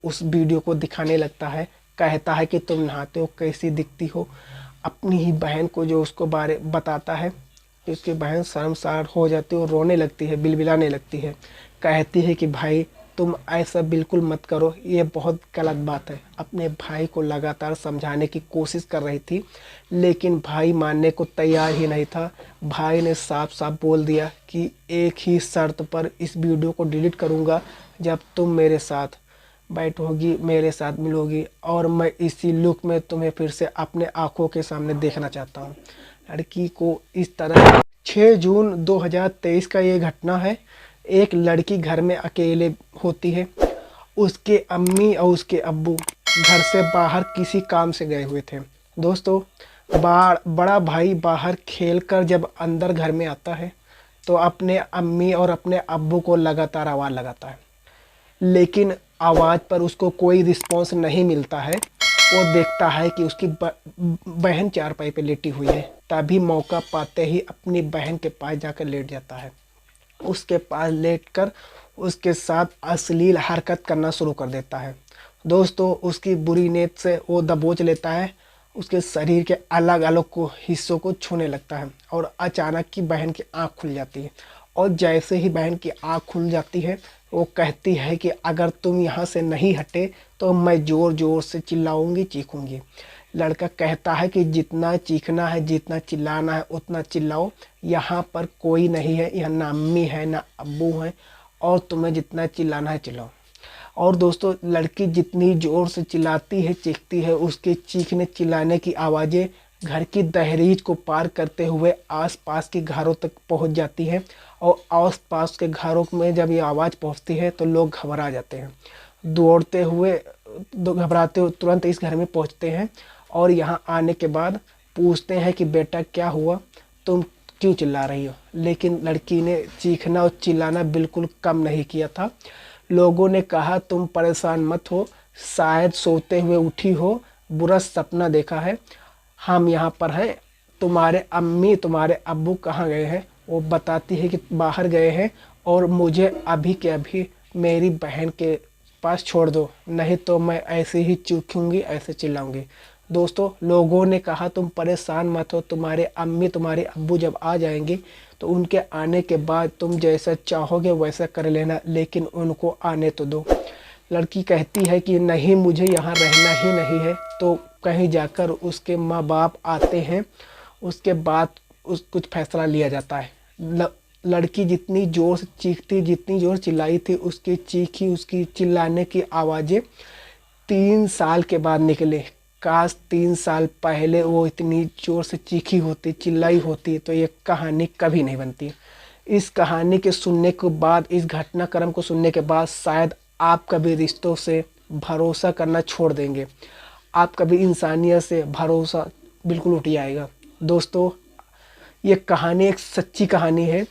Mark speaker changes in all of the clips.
Speaker 1: उस वीडियो को दिखाने लगता है। कहता है कि तुम नहाते हो कैसी दिखती हो। अपनी ही बहन को जो उसको बारे बताता है, कि उसकी बहन शर्मसार हो जाती है और रोने लगती है, बिलबिलाने लगती है। कहती है कि भाई तुम ऐसा बिल्कुल मत करो, ये बहुत गलत बात है। अपने भाई को लगातार समझाने की कोशिश कर रही थी, लेकिन भाई मानने को तैयार ही नहीं था। भाई ने साफ साफ बोल दिया कि एक ही शर्त पर इस वीडियो को डिलीट करूँगा, जब तुम मेरे साथ बैठोगी, मेरे साथ मिलोगी, और मैं इसी लुक में तुम्हें फिर से अपने आंखों के सामने देखना चाहता हूँ। लड़की को इस तरह 6 जून 2023 का ये घटना है। एक लड़की घर में अकेले होती है। उसके अम्मी और उसके अब्बू घर से बाहर किसी काम से गए हुए थे। दोस्तों, बड़ा भाई बाहर खेलकर जब अंदर घर में आता है तो अपने अम्मी और अपने अब्बू को लगातार आवाज़ लगाता है, लेकिन आवाज़ पर उसको कोई रिस्पॉन्स नहीं मिलता है। वो देखता है कि उसकी बहन चारपाई पे लेटी हुई है। तभी मौका पाते ही अपनी बहन के पास जाकर लेट जाता है। उसके पास लेटकर उसके साथ अश्लील हरकत करना शुरू कर देता है। दोस्तों, उसकी बुरी नीयत से वो दबोच लेता है, उसके शरीर के अलग अलग हिस्सों को छूने लगता है, और अचानक की बहन की आंख खुल जाती है। और जैसे ही बहन की आंख खुल जाती है, वो कहती है कि अगर तुम यहाँ से नहीं हटे तो मैं ज़ोर ज़ोर से चिल्लाऊंगी, चीखूंगी। लड़का कहता है कि जितना चीखना है, जितना चिल्लाना है उतना चिल्लाओ, यहाँ पर कोई नहीं है, यहाँ ना अम्मी है ना अब्बू हैं, और तुम्हें जितना चिल्लाना है चिल्लाओ। और दोस्तों, लड़की जितनी ज़ोर से चिल्लाती है, चीखती है, उसके चीखने चिल्लाने की आवाज़ें घर की दहलीज को पार करते हुए आसपास के घरों तक पहुंच जाती हैं। और आसपास के घरों में जब ये आवाज़ पहुंचती है तो लोग घबरा जाते हैं। दौड़ते हुए, घबराते हुए तुरंत इस घर में पहुंचते हैं, और यहाँ आने के बाद पूछते हैं कि बेटा क्या हुआ, तुम क्यों चिल्ला रही हो। लेकिन लड़की ने चीखना और चिल्लाना बिल्कुल कम नहीं किया था। लोगों ने कहा तुम परेशान मत हो, शायद सोते हुए उठी हो, बुरा सपना देखा है, हम यहाँ पर हैं। तुम्हारे अम्मी तुम्हारे अब्बू कहाँ गए हैं। वो बताती है कि बाहर गए हैं, और मुझे अभी के अभी मेरी बहन के पास छोड़ दो, नहीं तो मैं ऐसे ही चीखूंगी, ऐसे चिल्लाऊंगी। दोस्तों, लोगों ने कहा तुम परेशान मत हो, तुम्हारे अम्मी तुम्हारे अब्बू जब आ जाएंगे तो उनके आने के बाद तुम जैसा चाहोगे वैसा कर लेना, लेकिन उनको आने तो दो। लड़की कहती है कि नहीं, मुझे यहाँ रहना ही नहीं है। तो कहीं जाकर उसके माँ बाप आते हैं, उसके बाद कुछ फैसला लिया जाता है। लड़की जितनी ज़ोर से चीखती, जितनी ज़ोर चिल्लाई थी, उसकी चीखी, उसकी चिल्लाने की आवाज़ें 3 साल के बाद निकले। काश 3 साल पहले वो इतनी ज़ोर से चीखी होती, चिल्लाई होती, तो ये कहानी कभी नहीं बनती। इस कहानी के सुनने के बाद, इस घटनाक्रम को सुनने के बाद शायद आप कभी रिश्तों से भरोसा करना छोड़ देंगे। आप कभी इंसानियत से भरोसा बिल्कुल उठ जाएगा। दोस्तों, ये कहानी एक सच्ची कहानी है।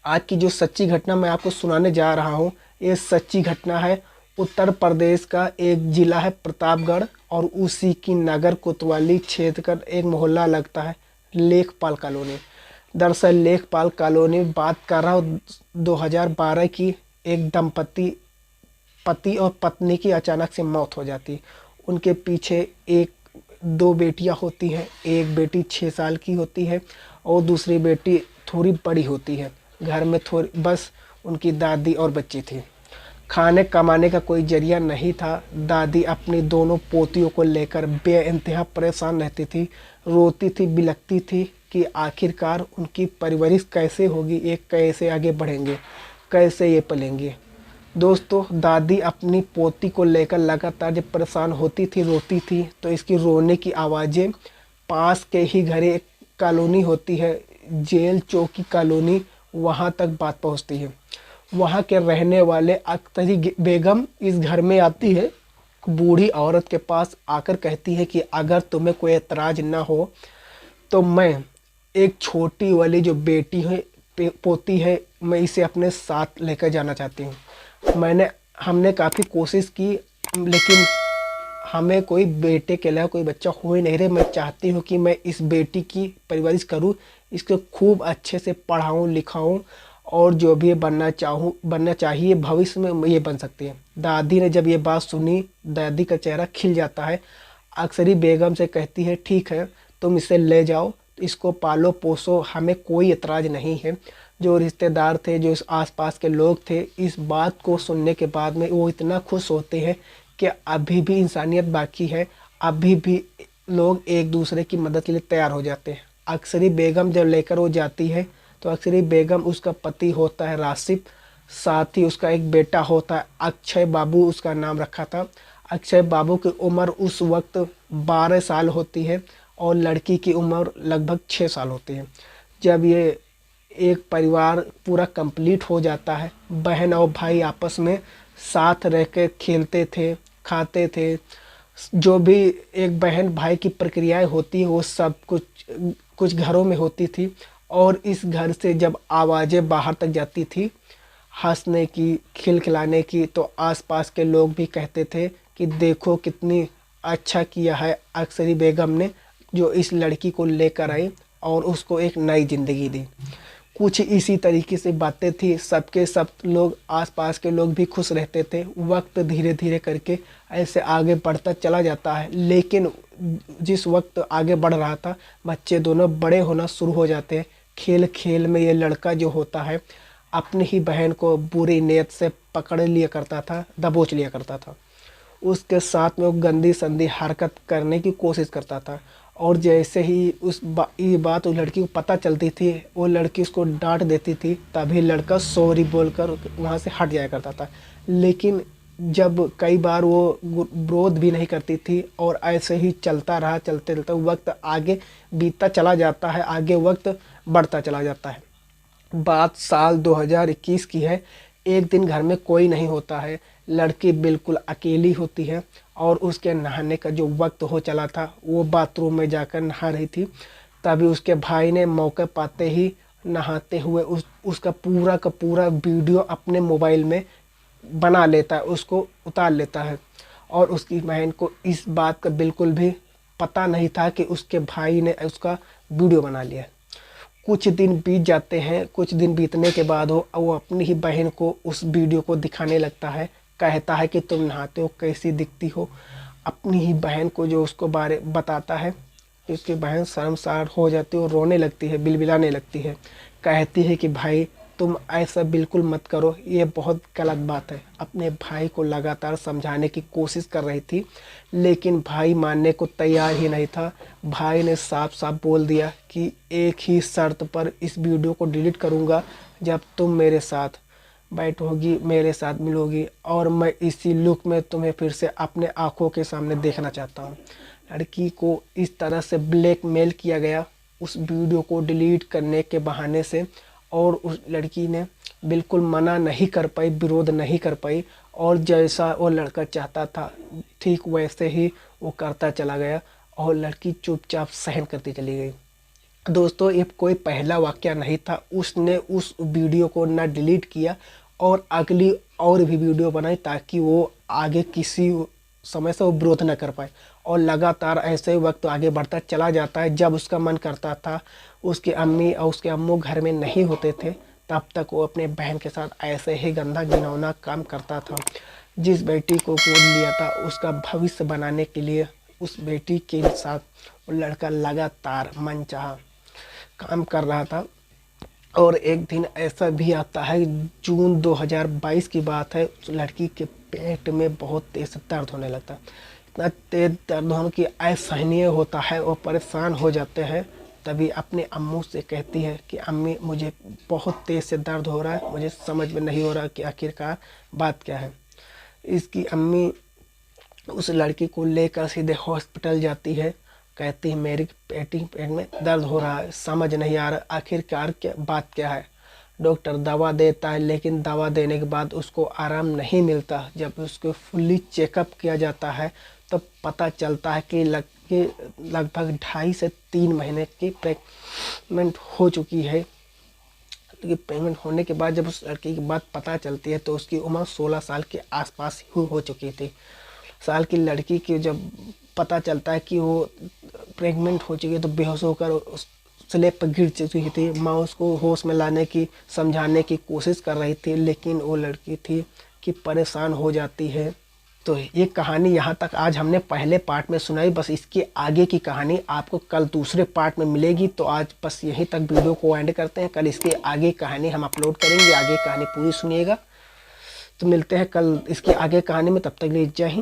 Speaker 1: आज की जो सच्ची घटना मैं आपको सुनाने जा रहा हूँ, ये सच्ची घटना है। उत्तर प्रदेश का एक ज़िला है प्रतापगढ़, और उसी की नगर कोतवाली क्षेत्र का एक मोहल्ला लगता है लेखपाल कॉलोनी। दरअसल लेखपाल कॉलोनी बात कर रहा हूँ 2012 की। एक दंपति, पति और पत्नी की अचानक से मौत हो जाती। उनके पीछे 2 बेटियां होती हैं। एक बेटी 6 साल की होती है और दूसरी बेटी थोड़ी बड़ी होती है। घर में थोड़ी बस उनकी दादी और बच्ची थी। खाने कमाने का कोई जरिया नहीं था। दादी अपनी दोनों पोतियों को लेकर बेइंतहा परेशान रहती थी, रोती थी, बिलखती थी कि आखिरकार उनकी परवरिश कैसे होगी, ये कैसे आगे बढ़ेंगे, कैसे ये पलेंगे। दोस्तों, दादी अपनी पोती को लेकर लगातार जब परेशान होती थी, रोती थी, तो इसकी रोने की आवाज़ें पास के ही घर एक कॉलोनी होती है, जेल चौकी कॉलोनी, वहाँ तक बात पहुँचती है। वहाँ के रहने वाले अख्तरी बेगम इस घर में आती है। बूढ़ी औरत के पास आकर कहती है कि अगर तुम्हें कोई एतराज़ ना हो तो मैं एक छोटी वाली जो बेटी है, पोती है, मैं इसे अपने साथ लेकर जाना चाहती हूँ। हमने काफ़ी कोशिश की, लेकिन हमें कोई बेटे के अलावा कोई बच्चा हो ही नहीं रहे। मैं चाहती हूँ कि मैं इस बेटी की परवरिश करूँ, इसको खूब अच्छे से पढ़ाऊँ लिखाऊँ, और जो भी बनना चाहिए भविष्य में ये बन सकती है। दादी ने जब ये बात सुनी, दादी का चेहरा खिल जाता है। अक्सरी बेगम से कहती है, ठीक है तुम इसे ले जाओ, इसको पालो पोसो, हमें कोई एतराज़ नहीं है। जो रिश्तेदार थे, जो इस आसपास के लोग थे, इस बात को सुनने के बाद में वो इतना खुश होते हैं कि अभी भी इंसानियत बाकी है, अभी भी लोग एक दूसरे की मदद के लिए तैयार हो जाते हैं। अक्सरी बेगम जब लेकर वो जाती है तो अक्सरी बेगम, उसका पति होता है राशिद, साथ ही उसका एक बेटा होता है अक्षय बाबू, उसका नाम रखा था। अक्षय बाबू की उम्र उस वक्त 12 साल होती है और लड़की की उम्र लगभग 6 साल होती है। जब ये एक परिवार पूरा कंप्लीट हो जाता है, बहन और भाई आपस में साथ रह के खेलते थे, खाते थे, जो भी एक बहन भाई की प्रक्रियाएं होती है वो सब कुछ घरों में होती थी। और इस घर से जब आवाज़ें बाहर तक जाती थी हंसने की, खिलखिलाने की, तो आसपास के लोग भी कहते थे कि देखो कितनी अच्छा किया है अक्सरी बेगम ने, जो इस लड़की को लेकर आई और उसको एक नई ज़िंदगी दी। कुछ इसी तरीके से बातें थी, सबके सब लोग, आसपास के लोग भी खुश रहते थे। वक्त धीरे धीरे करके ऐसे आगे बढ़ता चला जाता है, लेकिन जिस वक्त आगे बढ़ रहा था, बच्चे दोनों बड़े होना शुरू हो जाते हैं। खेल खेल में ये लड़का जो होता है अपनी ही बहन को बुरी नीयत से पकड़ लिया करता था, दबोच लिया करता था, उसके साथ में वो गंदी संदी हरकत करने की कोशिश करता था। और जैसे ही ये बात उस लड़की को पता चलती थी, वो लड़की उसको डांट देती थी, तभी लड़का सॉरी बोलकर वहाँ से हट जाया करता था। लेकिन जब कई बार वो विरोध भी नहीं करती थी और ऐसे ही चलता रहा, चलते चलते वक्त आगे बीतता चला जाता है, आगे वक्त बढ़ता चला जाता है। बात साल 2021 की है। एक दिन घर में कोई नहीं होता है, लड़की बिल्कुल अकेली होती है और उसके नहाने का जो वक्त हो चला था, वो बाथरूम में जाकर नहा रही थी। तभी उसके भाई ने मौका पाते ही नहाते हुए उसका पूरा का पूरा वीडियो अपने मोबाइल में बना लेता है, उसको उतार लेता है। और उसकी बहन को इस बात का बिल्कुल भी पता नहीं था कि उसके भाई ने उसका वीडियो बना लिया। कुछ दिन बीत जाते हैं, कुछ दिन बीतने के बाद वो अपनी ही बहन को उस वीडियो को दिखाने लगता है, कहता है कि तुम नहाते हो, कैसी दिखती हो। अपनी ही बहन को जो उसको बारे बताता है, उसकी बहन शर्मसार हो जाती है और रोने लगती है, बिलबिलाने लगती है, कहती है कि भाई तुम ऐसा बिल्कुल मत करो, ये बहुत गलत बात है। अपने भाई को लगातार समझाने की कोशिश कर रही थी, लेकिन भाई मानने को तैयार ही नहीं था। भाई ने साफ साफ बोल दिया कि एक ही शर्त पर इस वीडियो को डिलीट करूँगा, जब तुम मेरे साथ बैठोगी, मेरे साथ मिलोगी, और मैं इसी लुक में तुम्हें फिर से अपने आँखों के सामने देखना चाहता हूँ। लड़की को इस तरह से ब्लैकमेल किया गया उस वीडियो को डिलीट करने के बहाने से, और उस लड़की ने बिल्कुल मना नहीं कर पाई, विरोध नहीं कर पाई, और जैसा वो लड़का चाहता था ठीक वैसे ही वो करता चला गया और लड़की चुपचाप सहन करती चली गई। दोस्तों, ये कोई पहला वाक़या नहीं था। उसने उस वीडियो को ना डिलीट किया और अगली और भी वीडियो बनाई ताकि वो आगे किसी समय से वो विरोध न कर पाए। और लगातार ऐसे ही वक्त आगे बढ़ता चला जाता है। जब उसका मन करता था, उसकी अम्मी और उसके अम्मू घर में नहीं होते थे, तब तक वो अपने बहन के साथ ऐसे ही गंदा घिनौना काम करता था। जिस बेटी को गोद लिया था, उसका भविष्य बनाने के लिए उस बेटी के साथ वो लड़का लगातार मनचाहा काम कर रहा था। और एक दिन ऐसा भी आता है, जून 2022 की बात है, उस लड़की के पेट में बहुत तेज दर्द होने लगता है। इतना तेज दर्द होने की असहनीय होता है, वो परेशान हो जाते हैं। तभी अपने अम्मू से कहती है कि अम्मी मुझे बहुत तेज़ से दर्द हो रहा है, मुझे समझ में नहीं हो रहा कि आखिरकार बात क्या है। इसकी अम्मी उस लड़की को लेकर सीधे हॉस्पिटल जाती है, कहती है मेरी पेट में दर्द हो रहा है, समझ नहीं आ रहा आखिरकार क्या बात क्या है। डॉक्टर दवा देता है, लेकिन दवा देने के बाद उसको आराम नहीं मिलता। जब उसको फुल्ली चेकअप किया जाता है तो पता चलता है कि लगभग 2.5 से 3 महीने की प्रेगनेंट हो चुकी है। लेकिन प्रेगनेंट होने के बाद जब उस लड़की की बात पता चलती है तो उसकी उम्र 16 साल के आसपास हो चुकी थी। साल की लड़की की जब पता चलता है कि वो प्रेग्नेंट हो चुकी है तो बेहोश होकर उस स्लेब पर गिर चुकी थी। माँ उसको होश में लाने की, समझाने की कोशिश कर रही थी, लेकिन वो लड़की थी कि परेशान हो जाती है। तो ये कहानी यहाँ तक आज हमने पहले पार्ट में सुनाई। बस इसके आगे की कहानी आपको कल दूसरे पार्ट में मिलेगी। तो आज बस यहीं तक वीडियो को एंड करते हैं। कल इसके आगे कहानी हम अपलोड करेंगे, आगे कहानी पूरी सुनिएगा। तो मिलते हैं कल इसकी आगे कहानी में, तब तक के लिए जय हिंद।